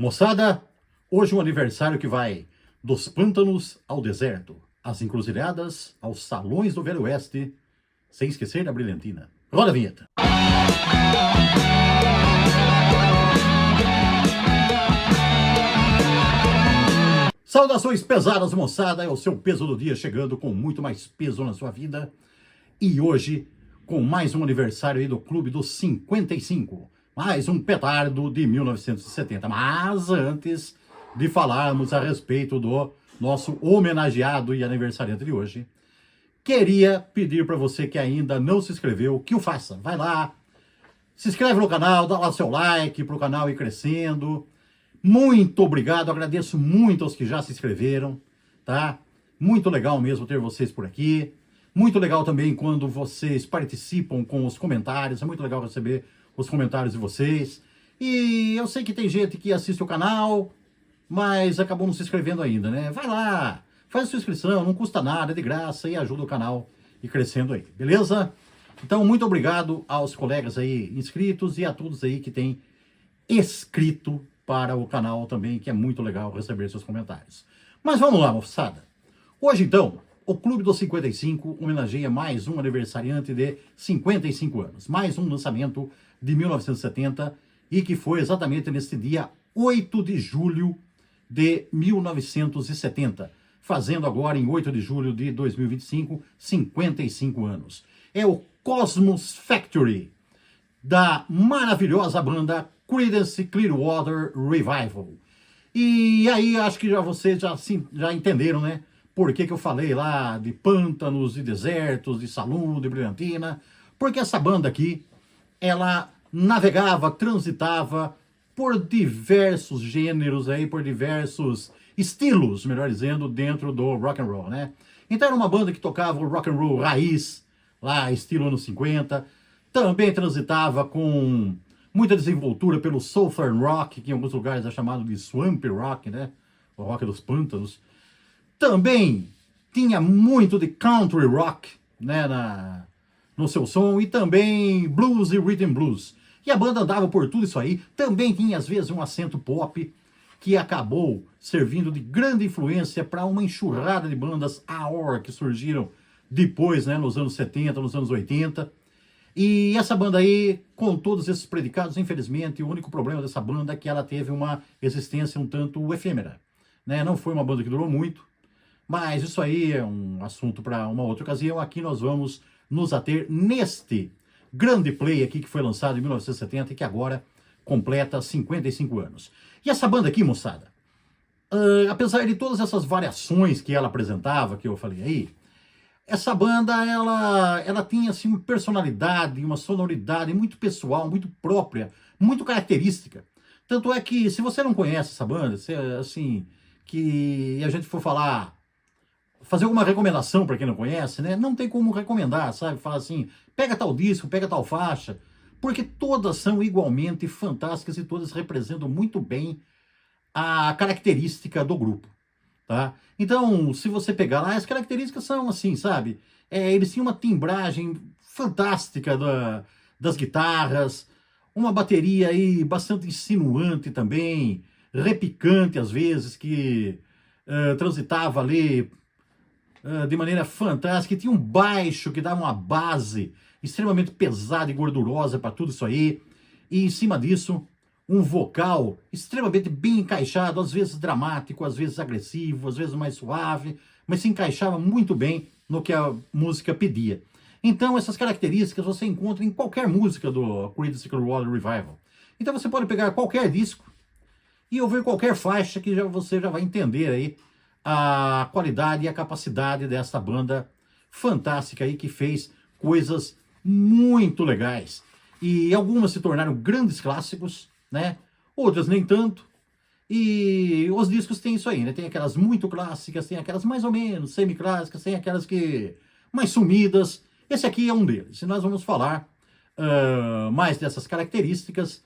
Moçada, hoje é um aniversário que vai dos pântanos ao deserto, às encruzilhadas, aos salões do Velho Oeste, sem esquecer a brilhantina. Roda a vinheta. Saudações pesadas, moçada, é o seu peso do dia chegando com muito mais peso na sua vida. E hoje, com mais um aniversário aí do Clube dos 55, mais um petardo de 1970. Mas antes de falarmos a respeito do nosso homenageado e aniversariante de hoje, queria pedir para você que ainda não se inscreveu, que o faça. Vai lá, se inscreve no canal, dá lá seu like para o canal ir crescendo. Muito obrigado, agradeço muito aos que já se inscreveram, tá? Muito legal mesmo ter vocês por aqui. Muito legal também quando vocês participam com os comentários, é muito legal receber os comentários de vocês. E eu sei que tem gente que assiste o canal, mas acabou não se inscrevendo ainda, né? Vai lá, faz a sua inscrição, não custa nada, é de graça e ajuda o canal a ir crescendo aí, beleza? Então, muito obrigado aos colegas aí inscritos e a todos aí que têm inscrito para o canal também, que é muito legal receber seus comentários. Mas vamos lá, moçada. Hoje, então, o Clube dos 55 homenageia mais um aniversariante de 55 anos. Mais um lançamento de 1970 e que foi exatamente nesse dia 8 de julho de 1970. Fazendo agora, em 8 de julho de 2025, 55 anos. É o Cosmos Factory, da maravilhosa banda Creedence Clearwater Revival. E aí, acho que vocês já entenderam, né? Por que eu falei lá de pântanos, de desertos, de saloon, de brilhantina. Porque essa banda aqui, ela navegava, transitava por diversos gêneros aí, por diversos estilos, melhor dizendo, dentro do rock and roll, né? Então era uma banda que tocava o rock and roll raiz, lá estilo anos 50, também transitava com muita desenvoltura pelo Southern Rock, que em alguns lugares é chamado de Swamp Rock, né? O rock dos pântanos. Também tinha muito de country rock, né, no seu som, e também blues e rhythm blues. E a banda andava por tudo isso aí. Também tinha, às vezes, um acento pop, que acabou servindo de grande influência para uma enxurrada de bandas AOR que surgiram depois, né, nos anos 70, nos anos 80. E essa banda aí, com todos esses predicados, infelizmente, o único problema dessa banda é que ela teve uma existência um tanto efêmera, né? Não foi uma banda que durou muito, mas isso aí é um assunto para uma outra ocasião. Aqui nós vamos nos ater neste grande play aqui que foi lançado em 1970 e que agora completa 55 anos. E essa banda aqui, moçada, apesar de todas essas variações que ela apresentava, que eu falei aí, essa banda, ela tinha assim, uma personalidade, uma sonoridade muito pessoal, muito própria, muito característica. Tanto é que, se você não conhece essa banda, assim, que a gente for fazer alguma recomendação para quem não conhece, né? Não tem como recomendar, sabe? Falar assim, pega tal disco, pega tal faixa, porque todas são igualmente fantásticas e todas representam muito bem a característica do grupo. Tá? Então, se você pegar lá, as características são assim, sabe? Eles tinham uma timbragem fantástica das guitarras, uma bateria aí bastante insinuante também, repicante às vezes, que transitava ali de maneira fantástica, e tinha um baixo que dava uma base extremamente pesada e gordurosa para tudo isso aí, e em cima disso um vocal extremamente bem encaixado, às vezes dramático, às vezes agressivo, às vezes mais suave, mas se encaixava muito bem no que a música pedia. Então essas características você encontra em qualquer música do Creedence Clearwater Revival. Então você pode pegar qualquer disco e ouvir qualquer faixa que você já vai entender aí a qualidade e a capacidade dessa banda fantástica aí que fez coisas muito legais. E algumas se tornaram grandes clássicos, né? Outras nem tanto. E os discos têm isso aí, né? Tem aquelas muito clássicas, tem aquelas mais ou menos semi-clássicas, tem aquelas que mais sumidas. Esse aqui é um deles. E nós vamos falar mais dessas características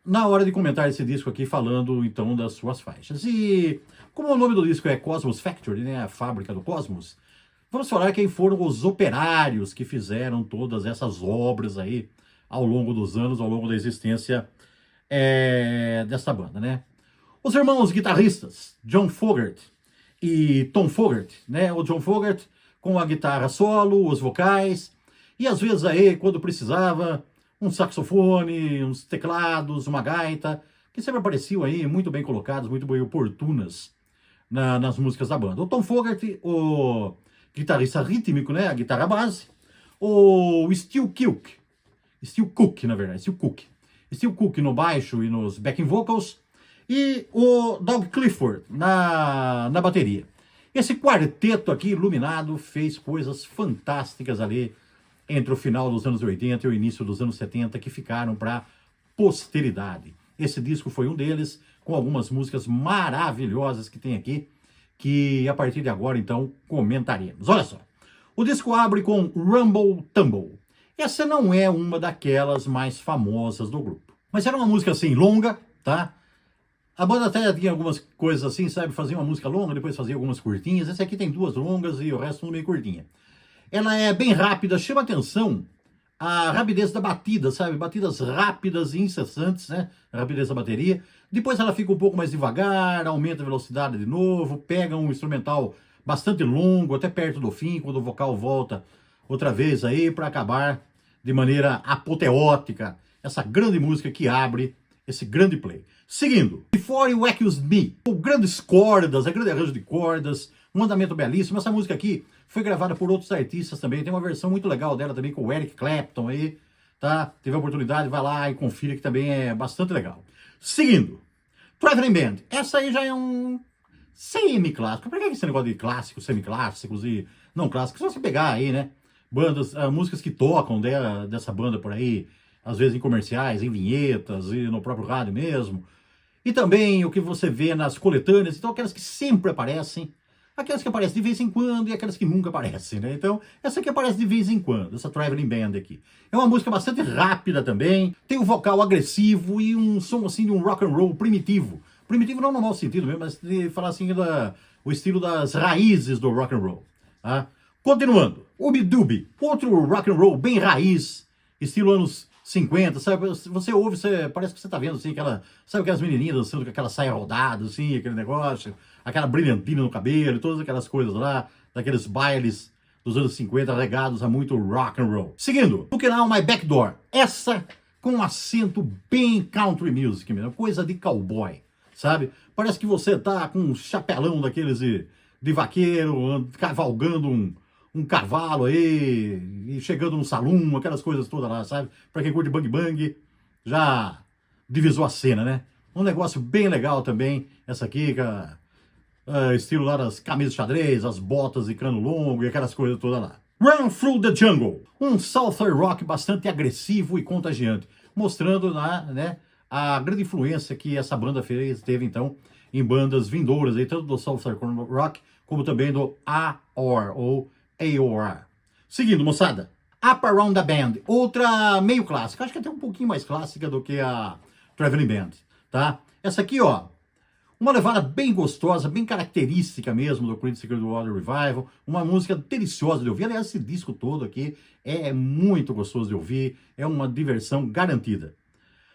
na hora de comentar esse disco aqui, falando então das suas faixas. E como o nome do disco é Cosmos Factory, né? A fábrica do cosmos, vamos falar quem foram os operários que fizeram todas essas obras aí ao longo dos anos, ao longo da existência dessa banda, né? Os irmãos guitarristas, John Fogerty e Tom Fogerty, né? O John Fogerty com a guitarra solo, os vocais, e às vezes aí, quando precisava, um saxofone, uns teclados, uma gaita, que sempre apareciam aí muito bem colocados, muito bem oportunas nas músicas da banda. O Tom Fogerty, o guitarrista rítmico, né? A guitarra base. O Steve Cook no baixo e nos backing vocals, e o Doug Clifford na bateria. Esse quarteto aqui, iluminado, fez coisas fantásticas ali entre o final dos anos 80 e o início dos anos 70, que ficaram para a posteridade. Esse disco foi um deles, com algumas músicas maravilhosas que tem aqui, que a partir de agora, então, comentaremos. Olha só, o disco abre com Rumble Tumble. Essa não é uma daquelas mais famosas do grupo, mas era uma música assim, longa, tá? A banda até tinha algumas coisas assim, sabe? Fazia uma música longa, depois fazia algumas curtinhas. Esse aqui tem duas longas e o resto tudo meio curtinha. Ela é bem rápida, chama atenção a rapidez da batida, sabe? Batidas rápidas e incessantes, né? A rapidez da bateria. Depois ela fica um pouco mais devagar, aumenta a velocidade de novo, pega um instrumental bastante longo, até perto do fim, quando o vocal volta outra vez aí, para acabar de maneira apoteótica essa grande música que abre esse grande play. Seguindo, Before You Accuse Me, com grandes cordas, grande arranjo de cordas, um andamento belíssimo. Essa música aqui foi gravada por outros artistas também, tem uma versão muito legal dela também com o Eric Clapton aí, tá? Teve a oportunidade, vai lá e confira, que também é bastante legal. Seguindo, Traveling Band, essa aí já é um semi-clássico. Por que esse negócio de clássicos, semi-clássicos e não clássicos? Só você pegar aí, né? Bandas, músicas que tocam dessa banda por aí, às vezes em comerciais, em vinhetas e no próprio rádio mesmo. E também o que você vê nas coletâneas, então aquelas que sempre aparecem, aquelas que aparecem de vez em quando e aquelas que nunca aparecem, né? Então, essa aqui aparece de vez em quando, essa Traveling Band aqui. É uma música bastante rápida também, tem um vocal agressivo e um som assim de um rock and roll primitivo. Primitivo não no mau sentido mesmo, mas de falar assim o estilo das raízes do rock and roll, tá? Continuando, Ooby-Dooby, outro rock and roll bem raiz, estilo anos 50, sabe? Você ouve, parece que você tá vendo assim, sabe aquelas menininhas dançando com aquela saia rodada, assim, aquele negócio, aquela brilhantina no cabelo, todas aquelas coisas lá, daqueles bailes dos anos 50 regados a muito rock and roll. Seguindo, Looking Out My Back Door, essa com um acento bem country music mesmo, coisa de cowboy, sabe? Parece que você tá com um chapelão daqueles de vaqueiro, cavalgando um cavalo aí, e chegando num salão, aquelas coisas todas lá, sabe? Pra quem curte bang bang, já divisou a cena, né? Um negócio bem legal também, essa aqui, estilo lá das camisas xadrez, as botas e cano longo e aquelas coisas todas lá. Run Through the Jungle, um southern rock bastante agressivo e contagiante, mostrando né, a grande influência que essa banda teve então em bandas vindouras, aí, tanto do southern rock como também do AOR, ou AOR. Seguindo, moçada, Up Around the Band, outra meio clássica, acho que até um pouquinho mais clássica do que a Traveling Band, tá? Essa aqui, ó, uma levada bem gostosa, bem característica mesmo do Creedence Clearwater Revival, uma música deliciosa de ouvir. Aliás, esse disco todo aqui é muito gostoso de ouvir, é uma diversão garantida.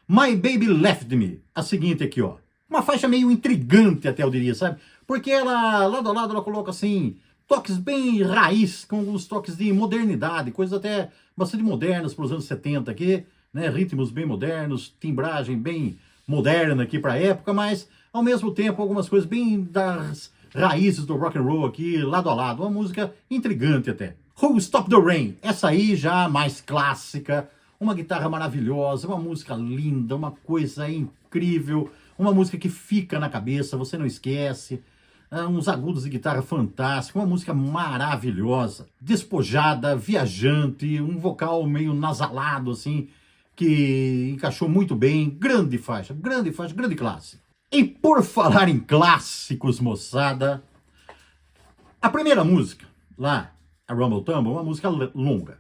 My Baby Left Me, a seguinte aqui, ó, uma faixa meio intrigante até eu diria, sabe? Porque ela, lado a lado, ela coloca assim toques bem raiz, com alguns toques de modernidade, coisas até bastante modernas para os anos 70 aqui, né? Ritmos bem modernos, timbragem bem moderna aqui para a época, mas ao mesmo tempo algumas coisas bem das raízes do rock and roll aqui, lado a lado. Uma música intrigante até. Who Stop the Rain, essa aí já mais clássica, uma guitarra maravilhosa, uma música linda, uma coisa incrível, uma música que fica na cabeça, você não esquece. Uns agudos de guitarra fantásticos, uma música maravilhosa, despojada, viajante, um vocal meio nasalado, assim, que encaixou muito bem, grande faixa, grande classe. E por falar em clássicos, moçada, a primeira música, lá, a Rumble Tumble, uma música longa.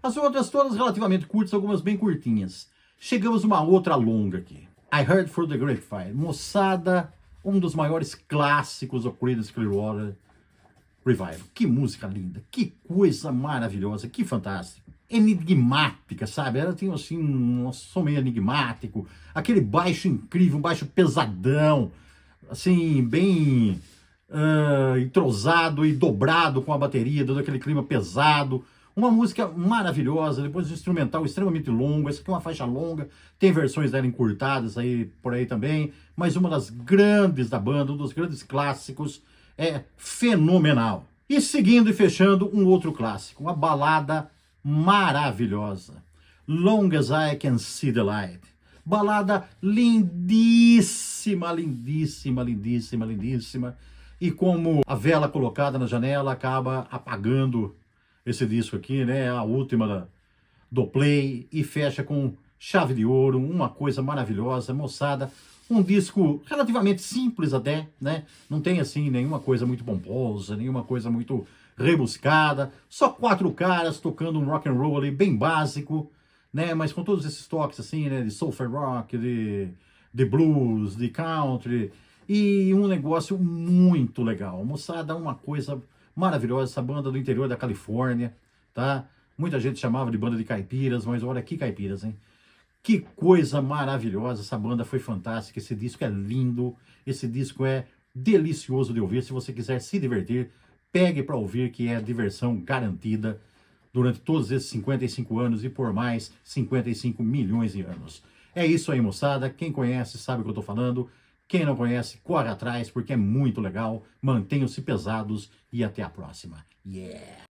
As outras todas relativamente curtas, algumas bem curtinhas. Chegamos numa outra longa aqui. I Heard Through the Grapevine, moçada, um dos maiores clássicos do Creedence Clearwater Revival. Que música linda, que coisa maravilhosa, que fantástico. Enigmática, sabe? Ela tem assim um som meio enigmático, aquele baixo incrível, um baixo pesadão, assim, bem entrosado e dobrado com a bateria, dando aquele clima pesado. Uma música maravilhosa, depois um instrumental extremamente longo. Essa aqui é uma faixa longa, tem versões dela encurtadas aí por aí também, mas uma das grandes da banda, um dos grandes clássicos, é fenomenal. E seguindo e fechando, um outro clássico, uma balada maravilhosa, Long as I Can See the Light. Balada lindíssima, lindíssima, lindíssima, lindíssima. E como a vela colocada na janela acaba apagando esse disco aqui, né? A última do Play, e fecha com chave de ouro, uma coisa maravilhosa, moçada. Um disco relativamente simples até, né? Não tem assim nenhuma coisa muito pomposa, nenhuma coisa muito rebuscada. Só 4 caras tocando um rock and roll ali bem básico, né? Mas com todos esses toques assim, né? De soulful rock, de blues, de country, e um negócio muito legal. Moçada, uma coisa maravilhosa. Essa banda do interior da Califórnia, tá? Muita gente chamava de banda de caipiras, mas olha que caipiras, hein? Que coisa maravilhosa, essa banda foi fantástica, esse disco é lindo, esse disco é delicioso de ouvir. Se você quiser se divertir, pegue para ouvir, que é diversão garantida durante todos esses 55 anos e por mais 55 milhões de anos. É isso aí, moçada. Quem conhece sabe o que eu estou falando. Quem não conhece, corre atrás, porque é muito legal. Mantenham-se pesados e até a próxima. Yeah!